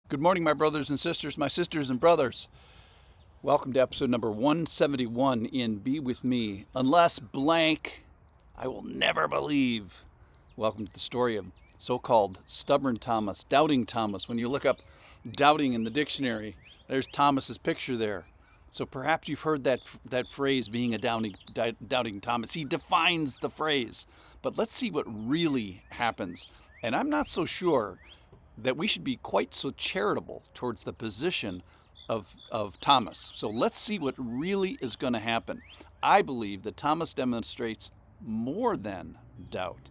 Good morning, my brothers and sisters, my sisters and brothers. Welcome to episode number 171 in Be With Me. Unless blank, I will never believe. Welcome to the story of so-called stubborn Thomas, doubting Thomas. When you look up doubting in the dictionary, there's Thomas's picture there. So perhaps you've heard that phrase, being a doubting Thomas. He defines the phrase. But let's see what really happens. And I'm not so sure that we should be quite so charitable towards the position of Thomas. So let's see what really is going to happen. I believe that Thomas demonstrates more than doubt.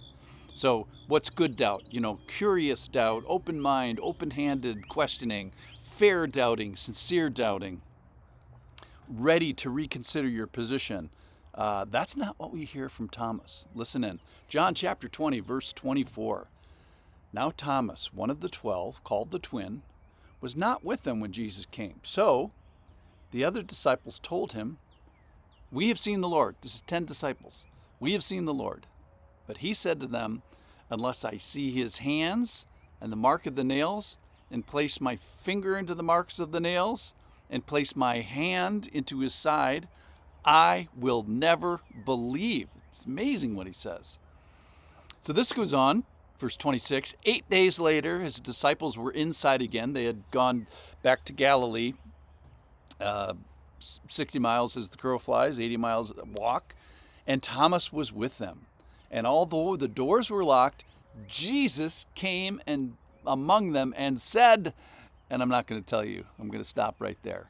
So what's good doubt? Curious doubt, open mind, open-handed questioning, fair doubting, sincere doubting, ready to reconsider your position. That's not what we hear from Thomas. Listen in. John chapter 20, verse 24. Now Thomas, one of the 12, called the twin, was not with them when Jesus came. So the other disciples told him, "We have seen the Lord." This is 10 disciples. "We have seen the Lord." But he said to them, "Unless I see his hands and the mark of the nails, and place my finger into the marks of the nails, and place my hand into his side, I will never believe." It's amazing what he says. So this goes on. Verse 26, 8 days later, his disciples were inside again. They had gone back to Galilee, 60 miles as the crow flies, 80 miles walk, and Thomas was with them. And although the doors were locked, Jesus came and among them and said, and I'm not going to tell you, I'm going to stop right there.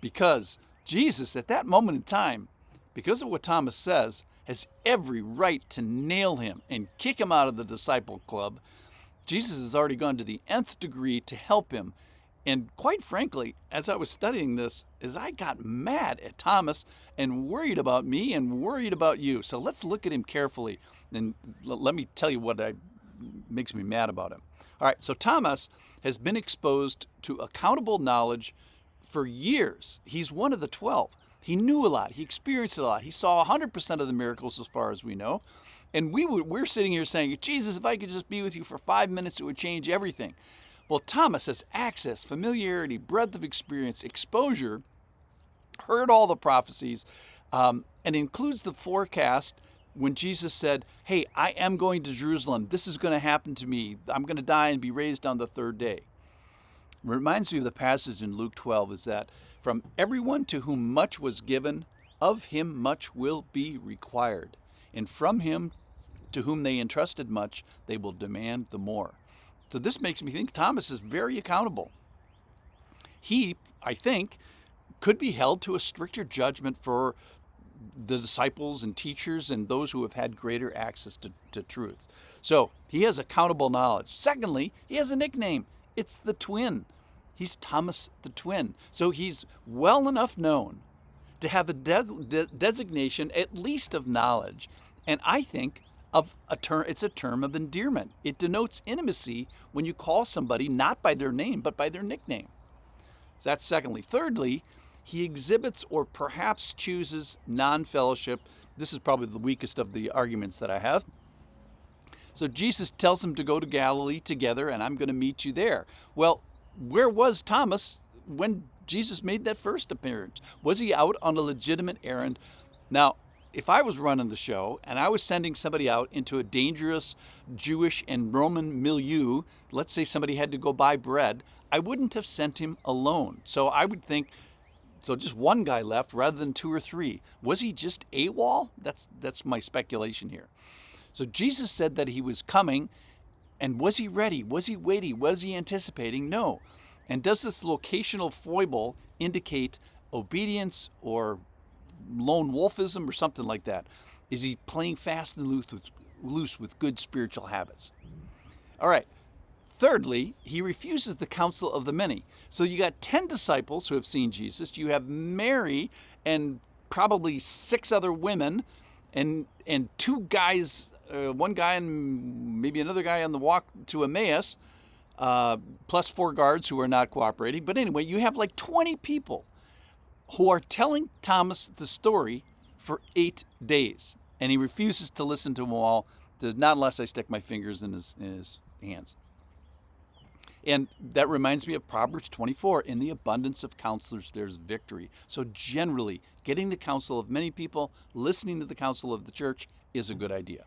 Because Jesus, at that moment in time, because of what Thomas says, has every right to nail him and kick him out of the disciple club. Jesus has already gone to the nth degree to help him. And quite frankly, as I was studying this, as I got mad at Thomas and worried about me and worried about you. So let's look at him carefully and let me tell you what makes me mad about him. All right, so Thomas has been exposed to accountable knowledge for years. He's one of the 12. He knew a lot. He experienced a lot. He saw 100% of the miracles as far as we know. And we're sitting here saying, "Jesus, if I could just be with you for 5 minutes, it would change everything." Well, Thomas has access, familiarity, breadth of experience, exposure, heard all the prophecies, and includes the forecast when Jesus said, "Hey, I am going to Jerusalem. This is going to happen to me. I'm going to die and be raised on the third day." Reminds me of the passage in Luke 12 is that from everyone to whom much was given, of him much will be required. And from him to whom they entrusted much, they will demand the more. So this makes me think Thomas is very accountable. He, I think, could be held to a stricter judgment for the disciples and teachers and those who have had greater access to truth. So he has accountable knowledge. Secondly, he has a nickname. It's the twin. He's Thomas the twin. So he's well enough known to have a designation, at least of knowledge. And I think of a term. It's a term of endearment. It denotes intimacy when you call somebody not by their name, but by their nickname. So that's secondly. Thirdly, he exhibits or perhaps chooses non-fellowship. This is probably the weakest of the arguments that I have. So Jesus tells him to go to Galilee together, and I'm going to meet you there. Well, where was Thomas when Jesus made that first appearance? Was he out on a legitimate errand? Now, if I was running the show and I was sending somebody out into a dangerous Jewish and Roman milieu, let's say somebody had to go buy bread, I wouldn't have sent him alone. So I would think, so just one guy left rather than two or three. Was he just AWOL? That's my speculation here. So Jesus said that he was coming, and was he ready? Was he waiting? Was he anticipating? No. And does this locational foible indicate obedience or lone wolfism or something like that? Is he playing fast and loose with good spiritual habits? All right. Thirdly, he refuses the counsel of the many. So you got 10 disciples who have seen Jesus. You have Mary and probably 6 other women and 2 guys, one guy and maybe another guy on the walk to Emmaus, plus 4 guards who are not cooperating. But anyway, you have like 20 people who are telling Thomas the story for 8 days. And he refuses to listen to them all, not unless I stick my fingers in his hands. And that reminds me of Proverbs 24, in the abundance of counselors, there's victory. So generally, getting the counsel of many people, listening to the counsel of the church is a good idea.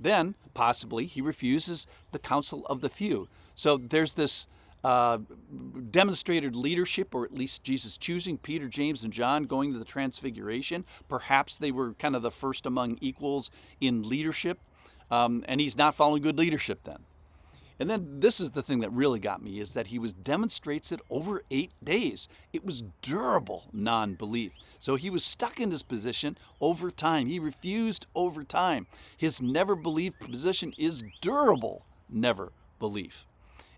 Then, possibly, he refuses the counsel of the few. So there's this demonstrated leadership, or at least Jesus choosing Peter, James, and John going to the Transfiguration. Perhaps they were kind of the first among equals in leadership, and he's not following good leadership then. And then this is the thing that really got me, is that he demonstrates it over 8 days. It was durable non-belief. So he was stuck in his position over time. He refused over time. His never believe position is durable never belief.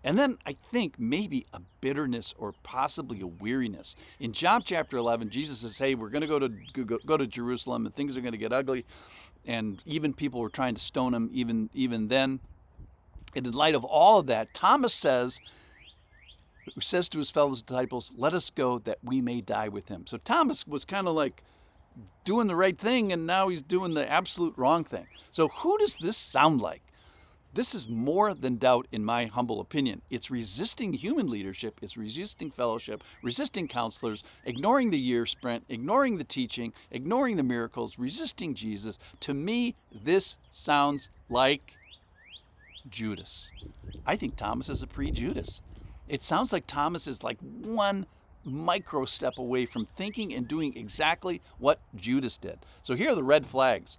And then I think maybe a bitterness or possibly a weariness. In John chapter 11, Jesus says, hey, we're going to go to Jerusalem and things are going to get ugly. And even people were trying to stone him even then. And in light of all of that, Thomas says to his fellow disciples, let us go that we may die with him. So Thomas was kind of like doing the right thing, and now he's doing the absolute wrong thing. So who does this sound like? This is more than doubt, in my humble opinion. It's resisting human leadership, it's resisting fellowship, resisting counselors, ignoring the year sprint, ignoring the teaching, ignoring the miracles, resisting Jesus. To me, this sounds like Judas. I think Thomas is a pre-Judas. It sounds like Thomas is like one micro step away from thinking and doing exactly what Judas did. So here are the red flags.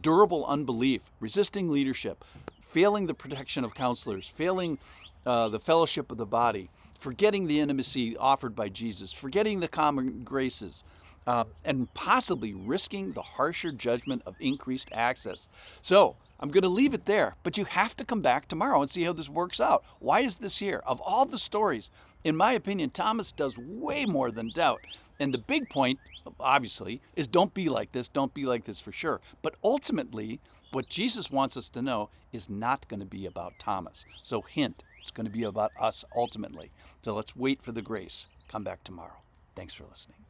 Durable unbelief, resisting leadership, failing the protection of counselors, failing the fellowship of the body, forgetting the intimacy offered by Jesus, forgetting the common graces, and possibly risking the harsher judgment of increased access. So I'm going to leave it there, but you have to come back tomorrow and see how this works out. Why is this here? Of all the stories, in my opinion, Thomas does way more than doubt. And the big point, obviously, is don't be like this. Don't be like this for sure. But ultimately, what Jesus wants us to know is not going to be about Thomas. So hint, it's going to be about us ultimately. So let's wait for the grace. Come back tomorrow. Thanks for listening.